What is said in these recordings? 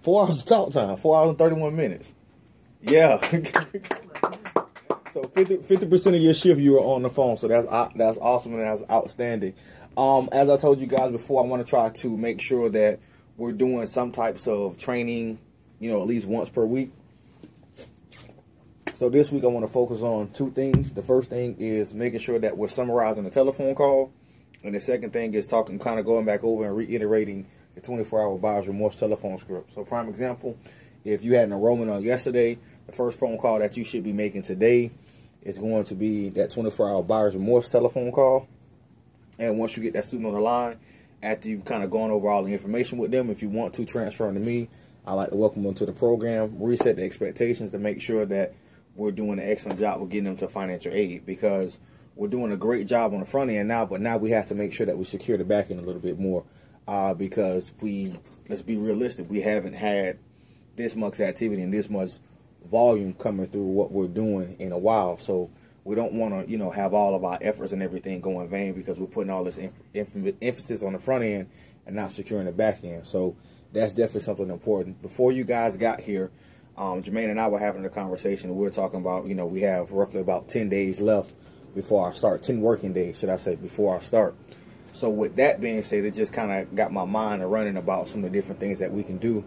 4 hours of talk time. 4 hours and 31 minutes. Yeah. So 50% of your shift you were on the phone. So that's awesome and that's outstanding. As I told you guys before, I want to try to make sure that we're doing some types of training, you know, at least once per week. So this week I want to focus on 2 things. The first thing is making sure that we're summarizing the telephone call. And the second thing is kind of going back over and reiterating the 24-hour buyer's remorse telephone script. So prime example, if you had an enrollment on yesterday, the first phone call that you should be making today is going to be that 24-hour buyer's remorse telephone call. And once you get that student on the line, after you've kind of gone over all the information with them, if you want to transfer them to me, I'd like to welcome them to the program, reset the expectations to make sure that we're doing an excellent job of getting them to financial aid, because we're doing a great job on the front end now, but now we have to make sure that we secure the back end a little bit more, because let's be realistic, we haven't had this much activity and this much volume coming through what we're doing in a while. So we don't want to, you know, have all of our efforts and everything go in vain because we're putting all this emphasis on the front end and not securing the back end. So that's definitely something important. Before you guys got here, Jermaine and I were having a conversation, and we were talking about, you know, we have roughly about 10 days left before I start, 10 working days, should I say, before I start. So with that being said, it just kind of got my mind running about some of the different things that we can do.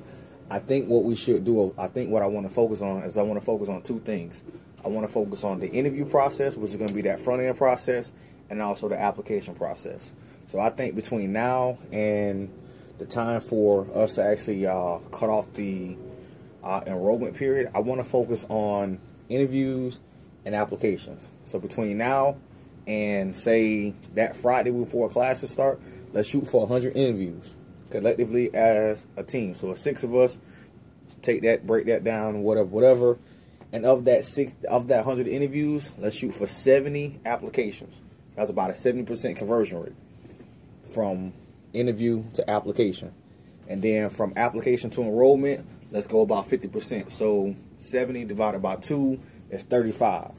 I think what we should do, I think what I want to focus on is I want to focus on 2 things. I want to focus on the interview process, which is going to be that front end process, and also the application process. So I think between now and the time for us to actually cut off the enrollment period, I want to focus on interviews and applications. So between now and say that Friday before classes start, let's shoot for 100 interviews collectively as a team. So 6 of us take that, break that down, whatever. And of that 100 interviews, let's shoot for 70 applications. That's about a 70% conversion rate from interview to application. And then from application to enrollment, let's go about 50%. So 70 divided by 2 is 35.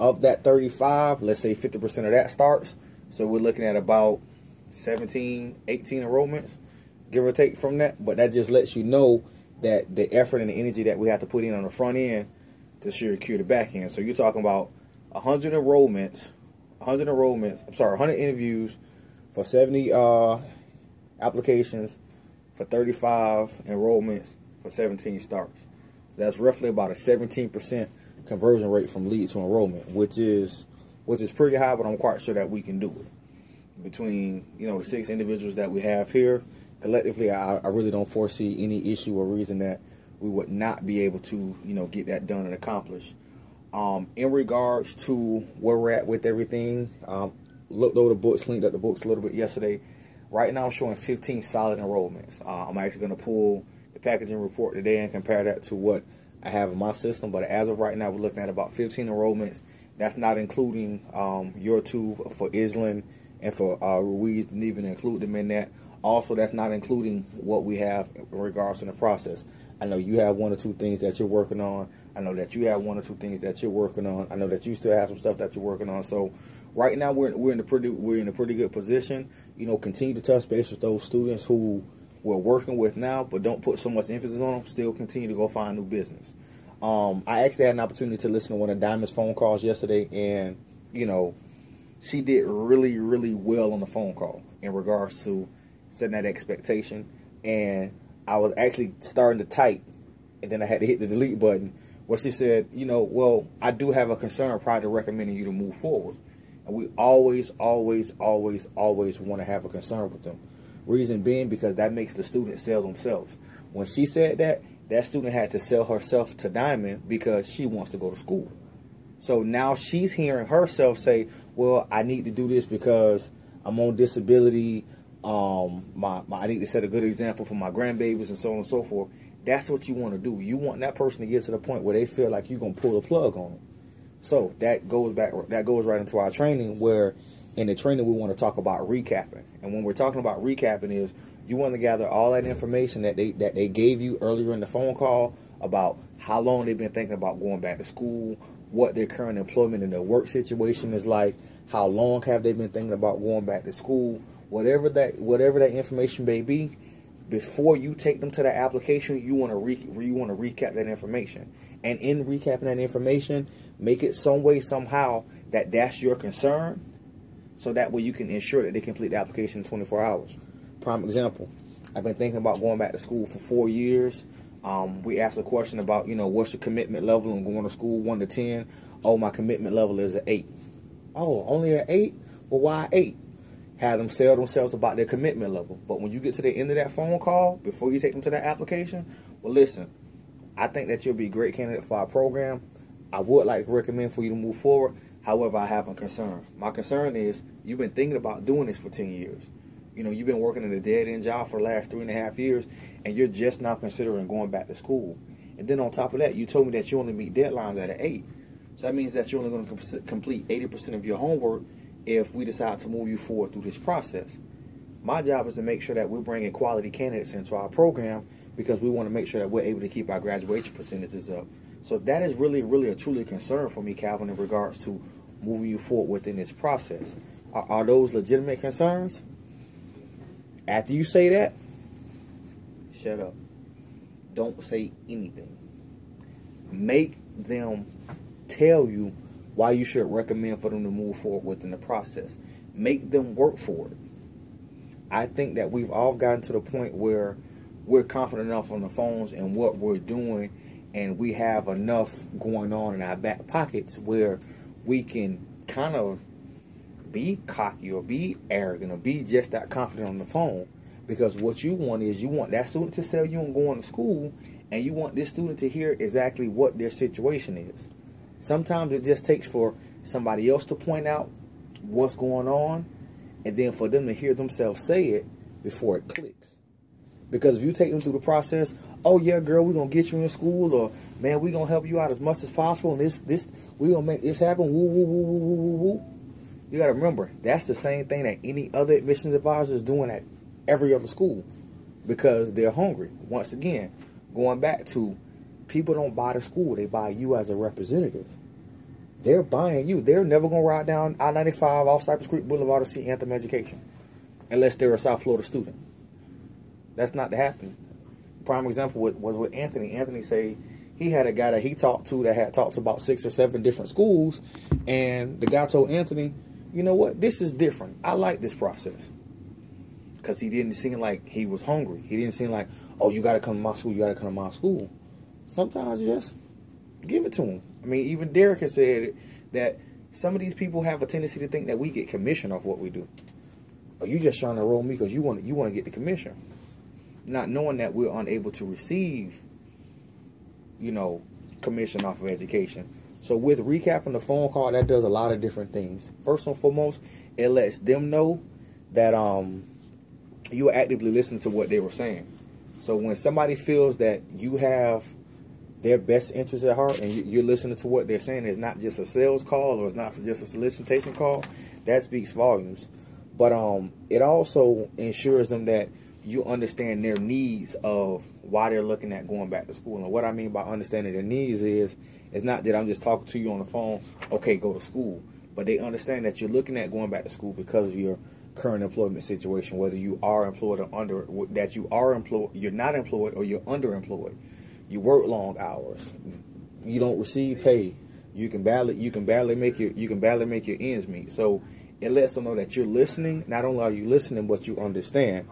Of that 35, let's say 50% of that starts. So we're looking at about 17, 18 enrollments, give or take from that. But that just lets you know that the effort and the energy that we have to put in on the front end to secure the back end. So you're talking about 100 interviews for 70 applications for 35 enrollments for 17 starts. That's roughly about a 17% conversion rate from lead to enrollment, which is pretty high, but I'm quite sure that we can do it. Between, you know, the 6 individuals that we have here, collectively, I really don't foresee any issue or reason that we would not be able to, you know, get that done and accomplished. In regards to where we're at with everything, looked over the books, cleaned up the books a little bit yesterday. Right now I'm showing 15 solid enrollments. I'm actually going to pull the packaging report today and compare that to what I have in my system. But as of right now, we're looking at about 15 enrollments. That's not including your 2 for Island and for Ruiz, didn't even include them in that. Also, that's not including what we have in regards to the process. I know you have 1 or 2 things that you're working on. I know that you have 1 or 2 things that you're working on. I know that you still have some stuff that you're working on. So right now we're in a pretty good position. You know, continue to touch base with those students who we're working with now, but don't put so much emphasis on them. Still continue to go find new business. I actually had an opportunity to listen to one of Diamond's phone calls yesterday, and you know, she did really, really well on the phone call in regards to setting that expectation. And I was actually starting to type, and then I had to hit the delete button, where she said, you know, well, I do have a concern prior to recommending you to move forward. And we always want to have a concern with them. Reason being, because that makes the student sell themselves. When she said that, that student had to sell herself to Diamond because she wants to go to school. So now she's hearing herself say, well, I need to do this because I'm on disability. I need to set a good example for my grandbabies and so on and so forth. That's what you want to do. You want that person to get to the point where they feel like you're going to pull the plug on them. So that goes right into our training, where in the training we want to talk about recapping. And when we're talking about recapping is you want to gather all that information that they gave you earlier in the phone call about how long they've been thinking about going back to school, what their current employment and their work situation is like, how long have they been thinking about going back to school, whatever that information may be. before you take them to the application, you want to recap that information. And in recapping that information, make it some way, somehow, that's your concern, so that way you can ensure that they complete the application in 24 hours. Prime example, I've been thinking about going back to school for 4 years. We asked a question about, what's your commitment level and going to school 1 to 10. Oh, my commitment level is an 8. Oh, only an 8? Well, why 8? Have them sell themselves about their commitment level. But when you get to the end of that phone call, before you take them to that application, well, listen, I think that you'll be a great candidate for our program. I would like to recommend for you to move forward. However, I have a concern. My concern is you've been thinking about doing this for 10 years. You've been working in a dead-end job for the last 3.5 years, and you're just now considering going back to school. And then on top of that, you told me that you only meet deadlines at an 8. So that means that you're only going to complete 80% of your homework if we decide to move you forward through this process. My job is to make sure that we're bringing quality candidates into our program, because we want to make sure that we're able to keep our graduation percentages up. So that is really, really a truly concern for me, Calvin, in regards to moving you forward within this process. Are those legitimate concerns? After you say that, shut up. Don't say anything. Make them tell you why you should recommend for them to move forward within the process. Make them work for it. I think that we've all gotten to the point where we're confident enough on the phones and what we're doing, and we have enough going on in our back pockets where we can kind of be cocky or be arrogant or be just that confident on the phone. Because what you want is, you want that student to sell you on going to school, and you want this student to hear exactly what their situation is. Sometimes it just takes for somebody else to point out what's going on, and then for them to hear themselves say it before it clicks. Because if you take them through the process, oh yeah, girl, we're gonna get you in school, or man, we're gonna help you out as much as possible, and we're gonna make this happen, woo woo woo woo woo woo woo. You gotta remember, that's the same thing that any other admissions advisor is doing at every other school, because they're hungry. Once again, going back to, people don't buy the school, they buy you as a representative. They're buying you. They're never going to ride down I-95 off Cypress Creek Boulevard to see Anthem Education unless they're a South Florida student. That's not to happen. Prime example was with Anthony. Anthony said he had a guy that he talked to that had talked to about 6 or 7 different schools, and the guy told Anthony, you know what, this is different. I like this process. Because he didn't seem like he was hungry. He didn't seem like, oh, you got to come to my school, you got to come to my school. Sometimes you just give it to them. I mean, even Derek has said that some of these people have a tendency to think that we get commission off what we do. Or you just trying to roll me because you want to get the commission. Not knowing that we're unable to receive, commission off of education. So with recapping the phone call, that does a lot of different things. First and foremost, it lets them know that you are actively listening to what they were saying. So when somebody feels that you have their best interests at heart and you're listening to what they're saying, it's not just a sales call or it's not just a solicitation call, that speaks volumes. But it also ensures them that you understand their needs of why they're looking at going back to school. And what I mean by understanding their needs is, it's not that I'm just talking to you on the phone, okay, go to school. But they understand that you're looking at going back to school because of your current employment situation, whether you are employed or you're not employed or you're underemployed. You work long hours. You don't receive pay. You can barely make your ends meet. So it lets them know that you're listening. Not only are you listening, but you understand.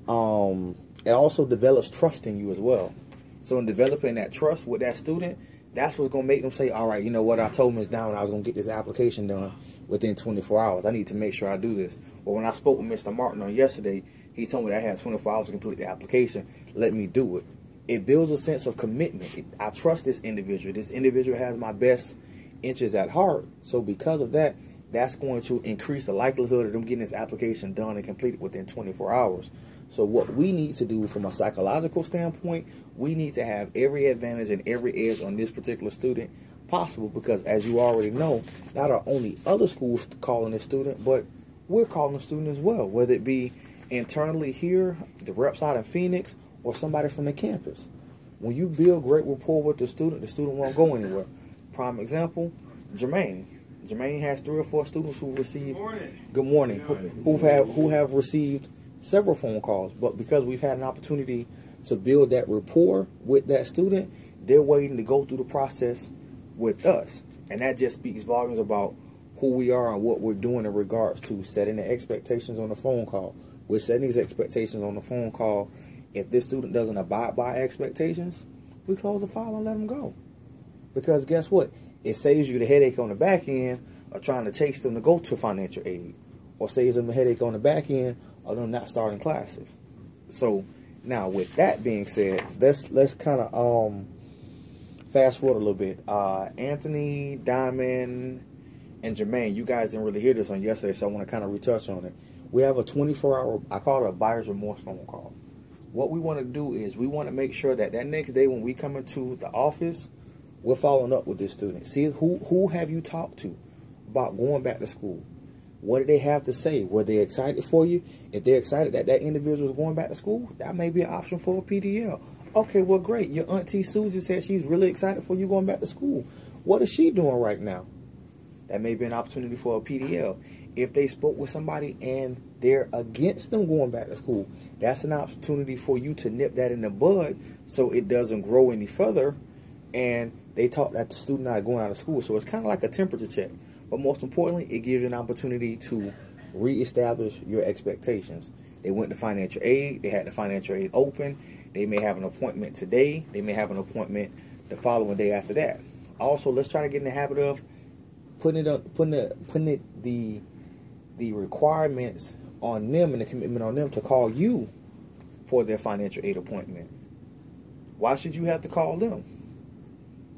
It also develops trust in you as well. So in developing that trust with that student, that's what's going to make them say, all right, you know what, I told Ms. Down I was going to get this application done within 24 hours. I need to make sure I do this. But when I spoke with Mr. Martin on yesterday, he told me that I had 24 hours to complete the application. Let me do it. It builds a sense of commitment. I trust this individual. This individual has my best interests at heart. So because of that, that's going to increase the likelihood of them getting this application done and completed within 24 hours. So what we need to do from a psychological standpoint, we need to have every advantage and every edge on this particular student possible, because as you already know, not are only other schools calling this student, but we're calling the student as well, whether it be internally here, the reps out in Phoenix, or somebody from the campus. When you build great rapport with the student won't go anywhere. Prime example, Jermaine. Jermaine has 3 or 4 students who receive, good morning, who have received several phone calls, but because we've had an opportunity to build that rapport with that student, they're waiting to go through the process with us. And that just speaks volumes about who we are and what we're doing in regards to setting the expectations on the phone call. We're setting these expectations on the phone call. If this student doesn't abide by expectations, we close the file and let them go. Because guess what? It saves you the headache on the back end of trying to chase them to go to financial aid, or saves them the headache on the back end of them not starting classes. So now, with that being said, let's kind of fast forward a little bit. Anthony, Diamond, and Jermaine, you guys didn't really hear this on yesterday, so I want to kind of retouch on it. We have a 24-hour, I call it a buyer's remorse phone call. What we want to do is we want to make sure that next day when we come into the office, we're following up with this student. See who have you talked to about going back to school? What did they have to say? Were they excited for you? If they're excited that individual is going back to school, that may be an option for a PDL. Okay, well, great. Your auntie Susie said she's really excited for you going back to school. What is she doing right now? That may be an opportunity for a PDL. If they spoke with somebody and they're against them going back to school, that's an opportunity for you to nip that in the bud so it doesn't grow any further. And they taught that the student not going out of school. So it's kind of like a temperature check. But most importantly, it gives you an opportunity to reestablish your expectations. They went to financial aid. They had the financial aid open. They may have an appointment today. They may have an appointment the following day after that. Also, let's try to get in the habit of putting the requirements on them and the commitment on them to call you for their financial aid appointment. Why should you have to call them?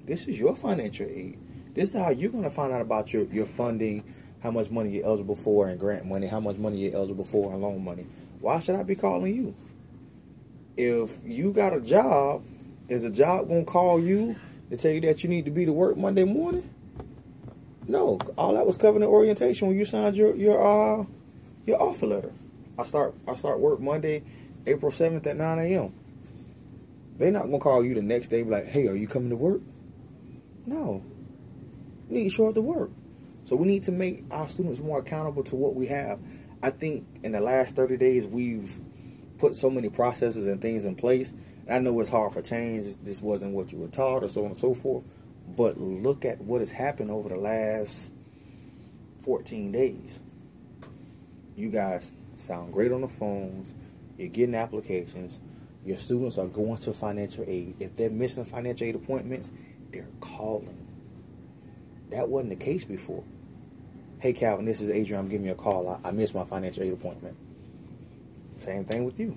This is your financial aid. This is how you're going to find out about your funding, how much money you're eligible for in grant money, how much money you're eligible for in loan money. Why should I be calling you? If you got a job, is a job going to call you to tell you that you need to be to work Monday morning? No. All that was covered in orientation when you signed your offer letter. I start work Monday, April 7th at 9 a.m. They're not going to call you the next day and be like, hey, are you coming to work? No. You need to show up to work. So we need to make our students more accountable to what we have. I think in the last 30 days, we've put so many processes and things in place. I know it's hard for change. This wasn't what you were taught or so on and so forth. But look at what has happened over the last 14 days. You guys sound great on the phones. You're getting applications. Your students are going to financial aid. If they're missing financial aid appointments, they're calling. That wasn't the case before. Hey, Calvin, this is Adrian. I'm giving you a call. I missed my financial aid appointment. Same thing with you.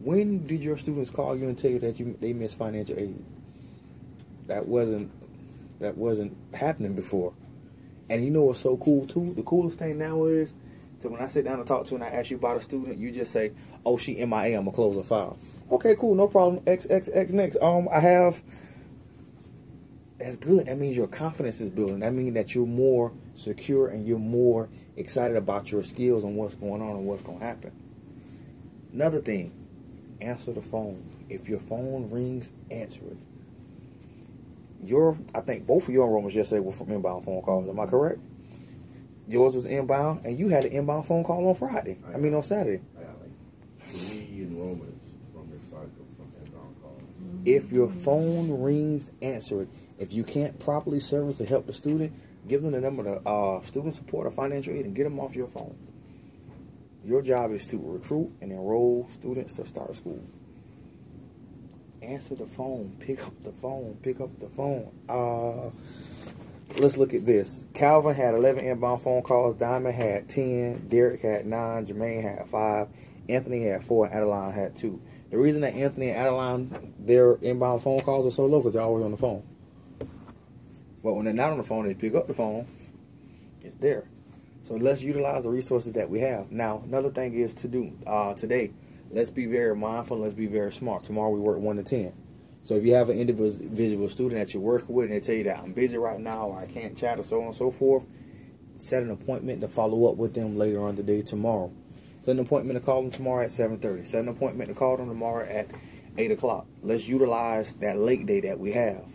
When did your students call you and tell you that they missed financial aid? That wasn't happening before. And you know what's so cool too? The coolest thing now is that when I sit down and talk to you and I ask you about a student, you just say, "Oh, she MIA. I'm gonna close the file." Okay, cool, no problem. X next. I have. That's good. That means your confidence is building. That means that you're more secure and you're more excited about your skills and what's going on and what's going to happen. Another thing, answer the phone. If your phone rings, answer it. I think both of your enrollments yesterday were from inbound phone calls. Am I correct? Yours was inbound, and you had an inbound phone call on Friday. On Saturday. I got like 3 enrollments from this cycle from inbound calls. If your phone rings, answer it. If you can't properly service to help the student, give them the number to student support or financial aid and get them off your phone. Your job is to recruit and enroll students to start school. Answer the phone. Pick up the phone. Pick up the phone. Let's look at this. Calvin had 11 inbound phone calls. Diamond had 10. Derek had 9. Jermaine had 5. Anthony had 4. And Adeline had 2. The reason that Anthony and Adeline, their inbound phone calls are so low because they're always on the phone. But when they're not on the phone, they pick up the phone. It's there. So let's utilize the resources that we have. Now, another thing is to do today. Let's be very mindful. Let's be very smart. Tomorrow we work 1 to 10. So if you have an individual student that you're working with and they tell you that I'm busy right now or I can't chat or so on and so forth, set an appointment to follow up with them later on today, tomorrow. Set an appointment to call them tomorrow at 7:30. Set an appointment to call them tomorrow at 8 o'clock. Let's utilize that late day that we have.